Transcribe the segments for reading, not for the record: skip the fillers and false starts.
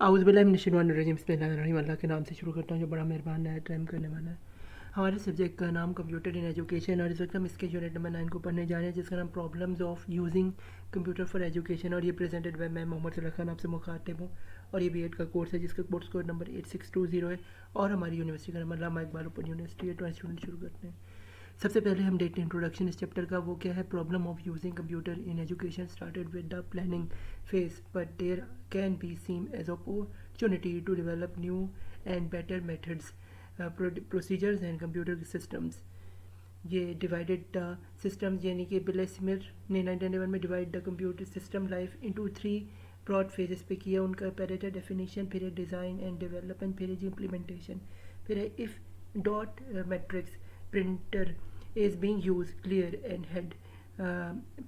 आउज़बिल्लाहिमिनश्शैतानिर्रजीम बिस्मिल्लाहिर्रहमानिर्रहीम। अल्लाह के नाम से शुरू करता हूँ जो बड़ा मेहरबान है, टाइम करने वाला है। हमारे सब्जेक्ट का नाम कंप्यूटर इन एजुकेशन और इस वक्त हम इसके यूनिट नंबर 9 को पढ़ने जा रहे हैं, जिसका नाम problems of using computer for education, और ये प्रेजेंटेड बाय मैं मोहम्मद सलाह खान आपसे मुखातिब हूँ। और ये B.Ed का कोर्स है जिसका कोर्स कोड नंबर 8620 है और हमारी यूनिवर्सिटी का नंबर अल्लामा इकबाल ओपन यूनिवर्सिटी है। तो स्टूडेंट शुरू करते हैं। सबसे पहले हम देखते हैं इंट्रोडक्शन इस चैप्टर का। वो क्या है? Problem of using computer in education started with the planning phase but there can be seem as opportunity to develop new and better methods, procedures and computer systems. ये डिवाइडेड द सिस्टम्स यानी कि Bill Smith ने 1991 में divide the computer system life into 3 broad phases पे किया। उनका पहले था डेफिनेशन, फिर है डिज़ाइन एंड डेवलपमेंट, फिर है जी इम्प्लीमेंटेशन, फिर है if dot matrix printer is being used clear and head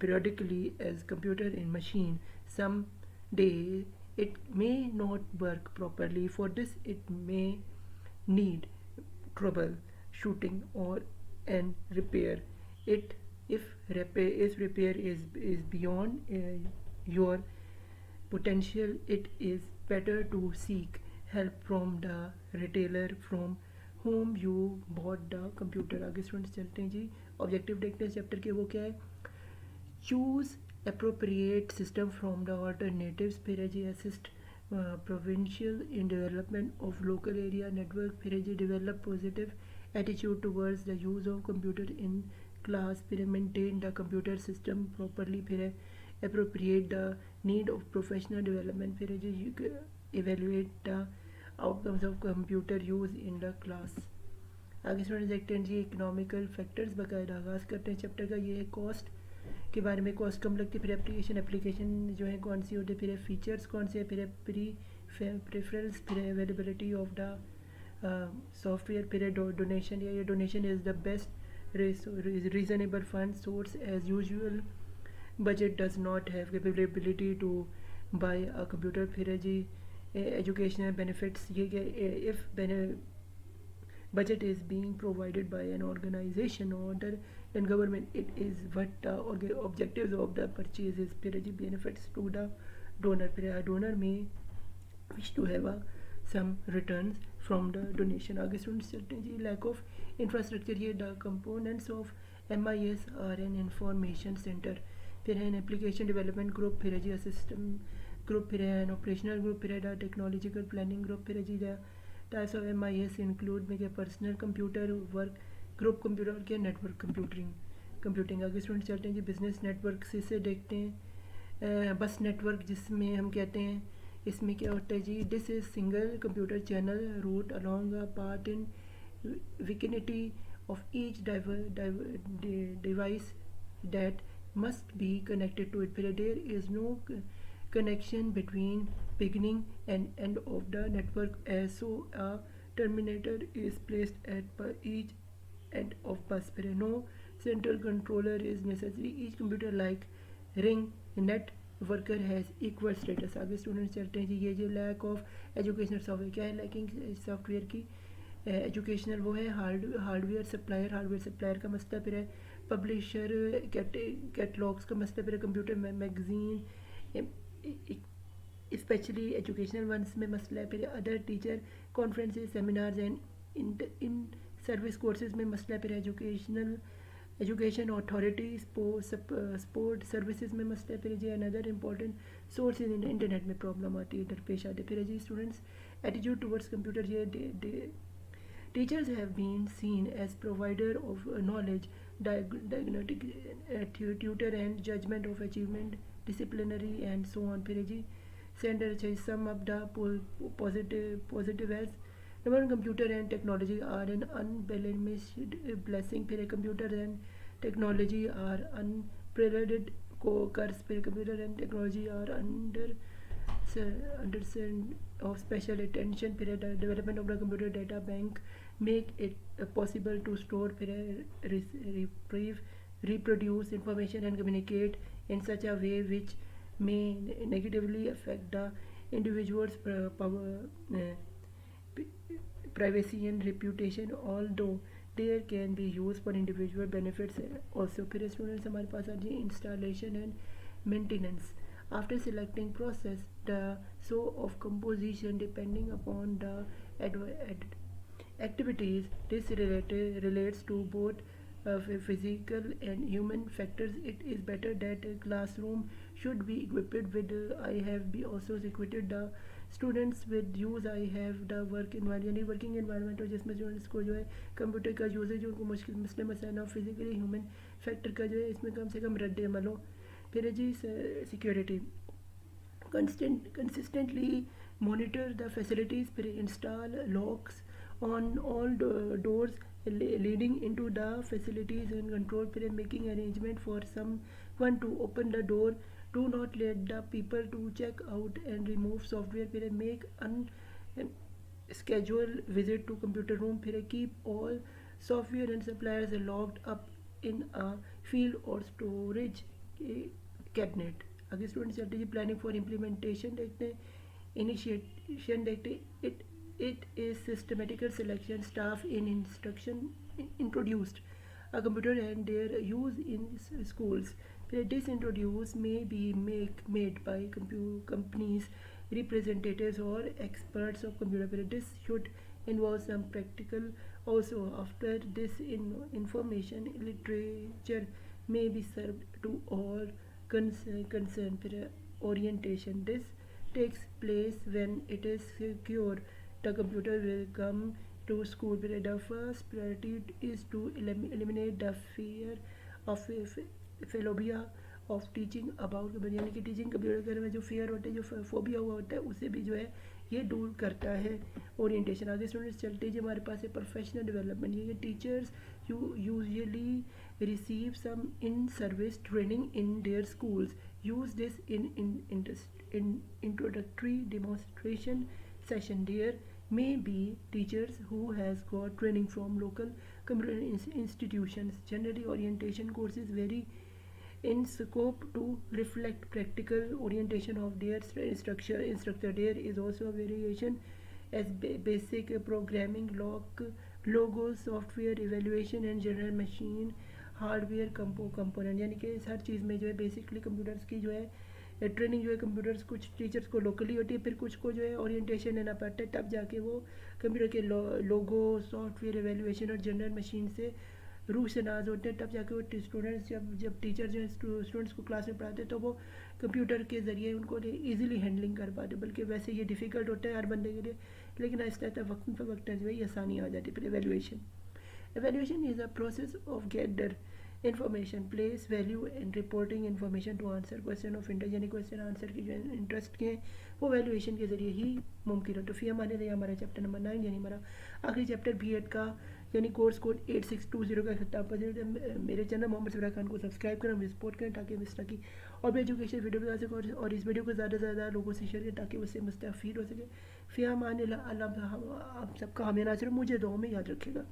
periodically as computer in machine someday it may not work properly. For this it may need trouble shooting or an repair it. If repair is beyond your potential, it is better to seek help from the retailer from whom you bought the computer. आगे students चलते हैं जी। Objective देखते हैं chapter के। वो क्या है? Choose appropriate system from the alternatives, फिर है जी assist provincial in development of local area network, फिर है जी develop positive attitude towards the use of computer in class, फिर है maintain the computer system properly, फिर है appropriate the need of professional development, फिर है जी evaluate the outcomes of computer use in the class। आगे students देखते हैं जी economical factors. बाकायदा आगाज़ करते हैं चैप्टर का। ये है कॉस्ट के बारे में। कॉस्ट कम लगती है, फिर एप्लीकेशन जो है कौन सी होती है, फिर फीचर्स कौन से है, फिर प्रेफरेंस, फिर अवेलेबिलिटी ऑफ द सॉफ्टवेयर, फिर डोनेशन। या donation is the best reasonable fund source as usual budget does not have capability to buy a computer, फिर है जी educational benefits। ये if budget is being provided by an organization other than government, it is what the objectives of the purchase is। फिर है जी benefits to the donor, फिर donor may wish to have some returns from the donation। आगे students चलते हैं जी। lack of infrastructure, ये the components of MIS are an information center, फिर है an application development group, फिर है जी सिस्टम ग्रुप, फिर है एन ऑपरेशनल ग्रुप, फिर है टेक्नोलॉजिकल प्लानिंग ग्रुप, फिर है जी टाइप्स ऑफ MIS इंक्लूड में क्या personal computer work group computer और क्या नेटवर्क कंप्यूटिंग। आगे स्टूडेंट चलते हैं जी बिजनेस नेटवर्क से देखते हैं। बस नेटवर्क जिसमें हम कहते हैं, इसमें क्या होता है जी? This is single computer channel route along a part in vicinity of each device that must be connected to it, फिर there is no connection between beginning and end of the network, as so a terminator is placed at each end of bus, फिर no central controller is necessary, each computer like ring net worker has equal status। आगे students चलते हैं जी। ये जो lack of educational software, क्या है lacking software की? Educational वो है हार्डवेयर सप्लायर का मसला, फिर है पब्लिशर कैटलॉग्स का मसला, फिर computer magazine specially educational ones में मसला है, फिर other teacher conferences seminars and in service courses में मसला है, फिर एजुकेशन अथॉरिटी स्पोर्ट सर्विसेज में मसला है, फिर जी अनदर इंपॉर्टेंट सोर्स इंटरनेट में प्रॉब्लम आती है, दरपेश आती है। फिर जी स्टूडेंट्स एटीट्यूड टुवर्ड्स कंप्यूटर, ये teachers have been seen as provider of knowledge, diagnostic tutor and judgment of achievement, disciplinary and so on। फिर जी sender sum up the positive as number one, computer and technology are an unbalanced blessing, फिर computer and technology are unparalleled co-occurs, फिर computer and technology are understand of special attention, फिर development of the computer data bank make it possible to store, फिर reproduce information and communicate in such a way which may negatively affect the individual's privacy and reputation, although there can be used for individual benefits also। फिर students हमारे पास आ जाए installation and maintenance. After selecting process, the so of composition depending upon the activities. This relates to both physical and human factors. It is better that a classroom should be equipped with I have be also equipped the students with use I have the work environment यानी working environment हो जिसमें students को जो है computer का usage उनको मुश्किल मसले मसाइल और फिजिकली ह्यूमन फैक्टर का जो है इसमें कम से कम रद्द अमल हो। फिर है जी security consistently monitor the facilities, install locks on all doors leading into the facilities and control, making arrangement for someone to open the door. Do not let the people to check out and remove software. Make schedule visit to computer room. Keep all software and suppliers locked up in a field or storage cabinet. आगे student strategy planning for implementation देखते हैं। Initiation देखते हैं। It is systematical selection staff in instruction introduced a computer and their use in schools. Disintroduce may be made by companies, representatives or experts of computer. This should involve some practical also. After this information literature may be served to all concerned. Orientation. This takes place when it is secure the computer will come to school. The first priority is to eliminate the fear of phobia of teaching about computer, यानी कि teaching computer के बारे में जो fear होता है, जो phobia हुआ होता है, उससे भी जो है ये दूर करता है ओरिएंटेशन। आगे स्टूडेंट्स चलते हैं, जो हमारे पास है प्रोफेशनल डेवलपमेंट। ये teachers usually receive some in-service training in their schools. Use this in introductory demonstration session. There may be teachers who has got training from local computer institutions. Generally, orientation courses vary in scope to reflect practical orientation of their instructor. There is also a variation as basic programming, logos, software evaluation and general machine hardware component, यानी कि हर चीज़ में जो है basically computers की जो है training जो है कंप्यूटर्स कुछ टीचर्स को लोकली होती है, फिर कुछ को जो है ओरिएंटेशन लेना पड़ता है, तब जाके वो कंप्यूटर के लोगो, सॉफ्टवेयर एवेल्यूएशन और जनरल मशीन से रूह से नाज होते हैं। तब जाके वो स्टूडेंट्स जब टीचर जो है स्टूडेंट्स को क्लास में पढ़ाते हैं तो वो कंप्यूटर के ज़रिए उनको ईजिली हैंडलिंग कर पाते। बल्कि वैसे ये डिफ़िकल्ट होता है हर बंदे के लिए, लेकिन आहिस्ता आहिस्ता वक्त पर वक्त जो है ये आसानी आ जाती है। फिर evaluation is a process of gather information, place value and reporting information to answer question of interest, यानी क्वेश्चन आंसर की जो इंटरेस्ट के वो वैल्यूएशन के जरिए ही मुमकिन हो। तो फिर हमारे लिए हमारा चैप्टर नंबर 9 यानी हमारा आखिरी चैप्टर B.Ed का यानी कोर्स कोड 8620 का खिताब। मेरे चैनल मोहम्मद सफरा खान को सब्सक्राइब करें, मुझे सपोर्ट करें ताकि इस तरह की और भी एजुकेशन वीडियो बता सकें और इस वीडियो को ज़्यादा से ज़्यादा लोगों से शेयर करें ताकि उससे मुस्तफ़ीद हो सके। फिर हम आने अल्लाह आप सबका हमें ना सिर्फ मुझे दुआ में याद रखेगा।